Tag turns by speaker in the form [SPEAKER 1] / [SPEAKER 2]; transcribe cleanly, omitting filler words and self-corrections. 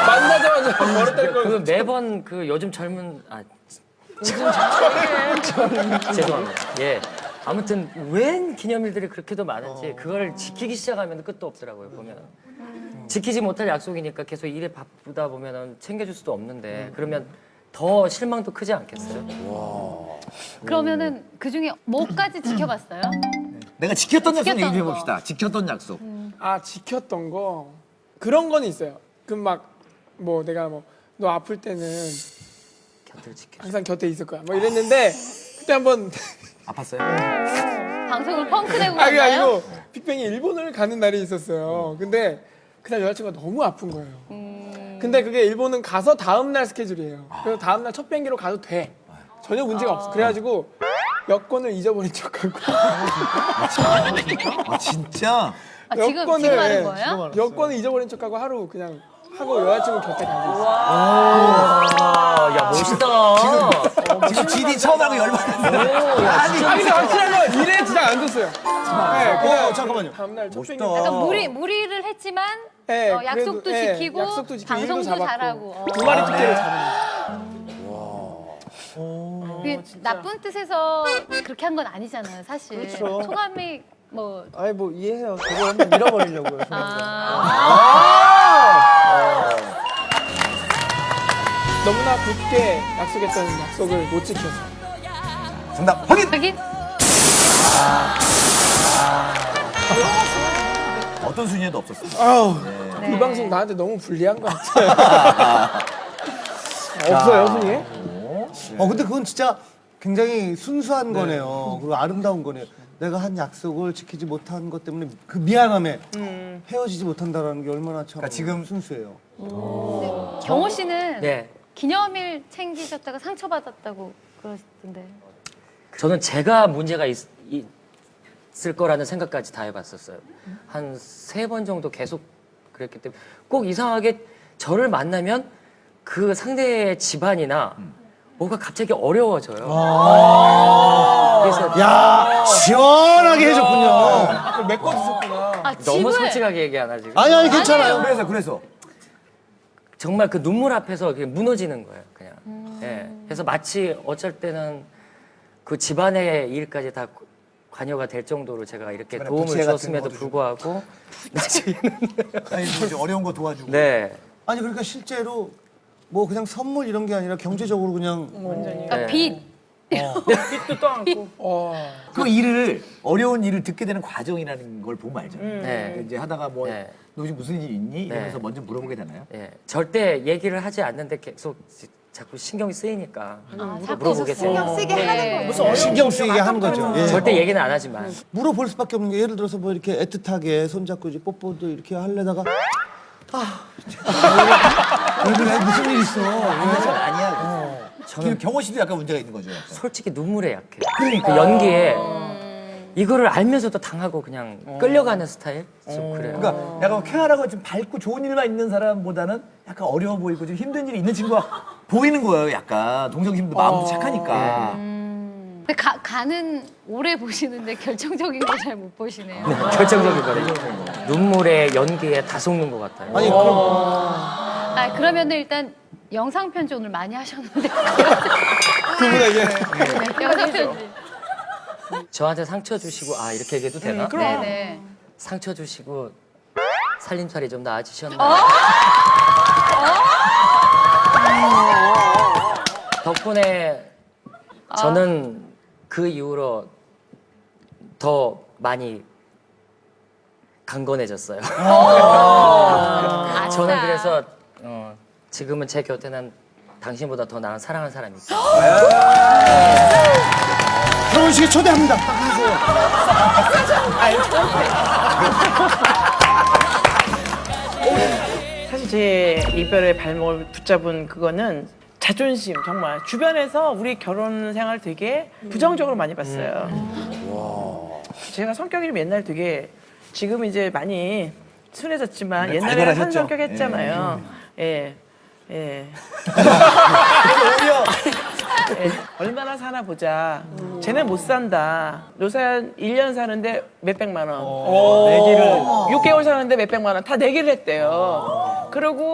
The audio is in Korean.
[SPEAKER 1] 만나자마자 버렸다는 걸.
[SPEAKER 2] 그 매번 그 요즘 젊은 죄송합니다. 예. 아무튼 웬 기념일들이 그렇게도 많은지 그걸 지키기 시작하면 끝도 없더라고요. 보면 지키지 못할 약속이니까 계속 일에 바쁘다 보면은 챙겨줄 수도 없는데 그러면 더 실망도 크지 않겠어요?
[SPEAKER 3] 그러면은 그 중에 뭐까지 지켜봤어요?
[SPEAKER 4] 내가 지켰던 약속
[SPEAKER 3] 지켰던
[SPEAKER 4] 얘기해
[SPEAKER 3] 거.
[SPEAKER 4] 봅시다. 지켰던 약속.
[SPEAKER 1] 아 지켰던 거 그런 건 있어요. 그럼 막 뭐 내가 뭐 너 아플 때는
[SPEAKER 2] 곁을 지켜.
[SPEAKER 1] 항상 곁에 있을 거야. 뭐 이랬는데 그때 한번
[SPEAKER 4] 아팠어요?
[SPEAKER 3] 방송을 펑크 내고
[SPEAKER 1] 그게
[SPEAKER 3] 갔나요?
[SPEAKER 1] 아니고 빅뱅이 일본을 가는 날이 있었어요. 근데 그날 여자친구가 너무 아픈 거예요. 근데 그게 일본은 가서 다음 날 스케줄이에요. 그래서 다음 날 첫 비행기로 가도 돼. 전혀 문제가 없어. 그래가지고 여권을 잊어버린 척하고
[SPEAKER 4] 아 진짜?
[SPEAKER 3] 아, 지금 하는 거예요?
[SPEAKER 1] 여권을 잊어버린 척하고 하루 그냥 하고 여자친구 곁에 가고 있어요.
[SPEAKER 2] 야 멋있다.
[SPEAKER 4] 지금 GD 처음 하고 열받았어.
[SPEAKER 1] 아니 근데 확실한 건 일에 지장 안 줬어요. 네, 그냥
[SPEAKER 5] 잠깐만요.
[SPEAKER 1] 다음날 첫 비행기
[SPEAKER 3] 약간 무리를 했지만
[SPEAKER 1] 네,
[SPEAKER 3] 약속도
[SPEAKER 1] 그래도, 네,
[SPEAKER 3] 지키고
[SPEAKER 1] 약속도 지키고 일도
[SPEAKER 3] 방송도
[SPEAKER 1] 잡았고.
[SPEAKER 3] 잘하고.
[SPEAKER 1] 두 마리 토끼를 잡은
[SPEAKER 3] 그게 나쁜 뜻에서 그렇게 한 건 아니잖아요, 사실.
[SPEAKER 5] 그렇죠.
[SPEAKER 3] 소감이 뭐.
[SPEAKER 5] 아니 뭐 이해해요. 저도 한번 밀어버리려고요.
[SPEAKER 1] 너무나 굳게 약속했던 약속을 못 지켜서
[SPEAKER 4] 정답 확인!
[SPEAKER 3] 하긴
[SPEAKER 4] 어떤 순위에도 없었습니다.
[SPEAKER 1] 아우
[SPEAKER 3] 네.
[SPEAKER 1] 이 방송 나한테 너무 불리한 것 같아요. 없어요 순위에?
[SPEAKER 5] 근데 그건 진짜 굉장히 순수한 거네요. 그리고 아름다운 거네요. 내가 한 약속을 지키지 못한 것 때문에 그 미안함에 헤어지지 못한다라는 게 얼마나 참
[SPEAKER 4] 그러니까 지금
[SPEAKER 5] 순수해요.
[SPEAKER 3] 경호 씨는
[SPEAKER 2] 네.
[SPEAKER 3] 기념일 챙기셨다가 상처받았다고 그러시던데.
[SPEAKER 2] 저는 제가 문제가 있을 거라는 생각까지 다 해봤었어요. 한 3번 정도 계속 그랬기 때문에 꼭 이상하게 저를 만나면 그 상대의 집안이나 뭐가 갑자기 어려워져요. 그래서
[SPEAKER 5] 야 시원하게 해줬군요.
[SPEAKER 1] 메꿔주셨구나.
[SPEAKER 3] 아,
[SPEAKER 2] 너무
[SPEAKER 3] 집을
[SPEAKER 2] 솔직하게 얘기 안 하지.
[SPEAKER 5] 아니 괜찮아요.
[SPEAKER 4] 그래서
[SPEAKER 2] 정말 그 눈물 앞에서 그냥 무너지는 거예요, 그냥. 예. 그래서 마치 어쩔 때는 그 집안의 일까지 다 관여가 될 정도로 제가 이렇게
[SPEAKER 4] 집안의
[SPEAKER 2] 도움을
[SPEAKER 4] 부채 같은
[SPEAKER 2] 주었음에도
[SPEAKER 4] 거 주고.
[SPEAKER 2] 불구하고 나중에는
[SPEAKER 4] 아니 뭐 어려운 거 도와주고.
[SPEAKER 2] 네.
[SPEAKER 5] 아니 그러니까 실제로 뭐 그냥 선물 이런 게 아니라 경제적으로 그냥
[SPEAKER 3] 그러니까
[SPEAKER 2] 네.
[SPEAKER 3] 빚.
[SPEAKER 1] 빚도 떠안고.
[SPEAKER 4] 그 일을 어려운 일을 듣게 되는 과정이라는 걸 보면 알잖아요.
[SPEAKER 2] 네.
[SPEAKER 4] 이제 하다가 뭐
[SPEAKER 2] 네.
[SPEAKER 4] 너 지금 무슨 일 있니? 이러면서
[SPEAKER 2] 네.
[SPEAKER 4] 먼저 물어보게 되나요?
[SPEAKER 2] 예. 절대 얘기를 하지 않는데 계속 자꾸 신경이 쓰이니까
[SPEAKER 3] 자꾸
[SPEAKER 2] 물어보겠어요.
[SPEAKER 6] 신경 쓰게 하는 거.
[SPEAKER 5] 네. 신경 쓰이게 하는 거죠. 예.
[SPEAKER 2] 절대 얘기는 안 하지만
[SPEAKER 5] 물어볼 수밖에 없는 게 예를 들어서 뭐 이렇게 애틋하게 손잡고 이제 뽀뽀도 이렇게 하려다가 왜 그래 무슨 일 있어?
[SPEAKER 4] 아니야. 저는 경호 씨도 약간 문제가 있는 거죠. 약간.
[SPEAKER 2] 솔직히 눈물에 약해요. 그 연기에 이거를 알면서도 당하고 그냥 끌려가는 스타일? 좀 그래요.
[SPEAKER 4] 그러니까 약간 쾌활하고 좀 밝고 좋은 일만 있는 사람보다는 약간 어려워 보이고 좀 힘든 일이 있는 친구가 보이는 거예요. 약간 동정심도 마음도 착하니까.
[SPEAKER 3] 근데 가는 오래 보시는데 결정적인 거 잘 못 보시네요.
[SPEAKER 2] 결정적인 거래요. 눈물에 연기에 다 속는 것 같아요.
[SPEAKER 5] 아니 그럼
[SPEAKER 3] 아, 그러면은 일단 영상 편지 오늘 많이 하셨는데.
[SPEAKER 1] 그분에게
[SPEAKER 3] 영상 편지.
[SPEAKER 2] 저한테 상처 주시고 이렇게 얘기해도 되나?
[SPEAKER 3] 네네.
[SPEAKER 2] 상처 주시고 살림살이 좀 나아지셨나요? 덕분에 저는 그 이후로 더 많이 강건해졌어요. 저는 그래서 지금은 제 곁에는 당신보다 더 나은 사랑하는 사람이 있어요.
[SPEAKER 5] 결혼식에 초대합니다. 딱 하세요.
[SPEAKER 7] 사실 제 이별의 발목을 붙잡은 그거는 자존심, 정말 주변에서 우리 결혼 생활 되게 부정적으로 많이 봤어요. 제가 성격이 좀 옛날 되게 지금 이제 많이 순해졌지만
[SPEAKER 4] 네,
[SPEAKER 7] 옛날에는
[SPEAKER 4] 발달하셨죠?
[SPEAKER 7] 한 성격 했잖아요. 예. 예. 예, 얼마나 사나 보자. 쟤는 못 산다. 노사연 1년 사는데 몇백만 원.
[SPEAKER 2] 내기를
[SPEAKER 7] 6개월 사는데 몇백만 원. 다 내기를 했대요. 그러고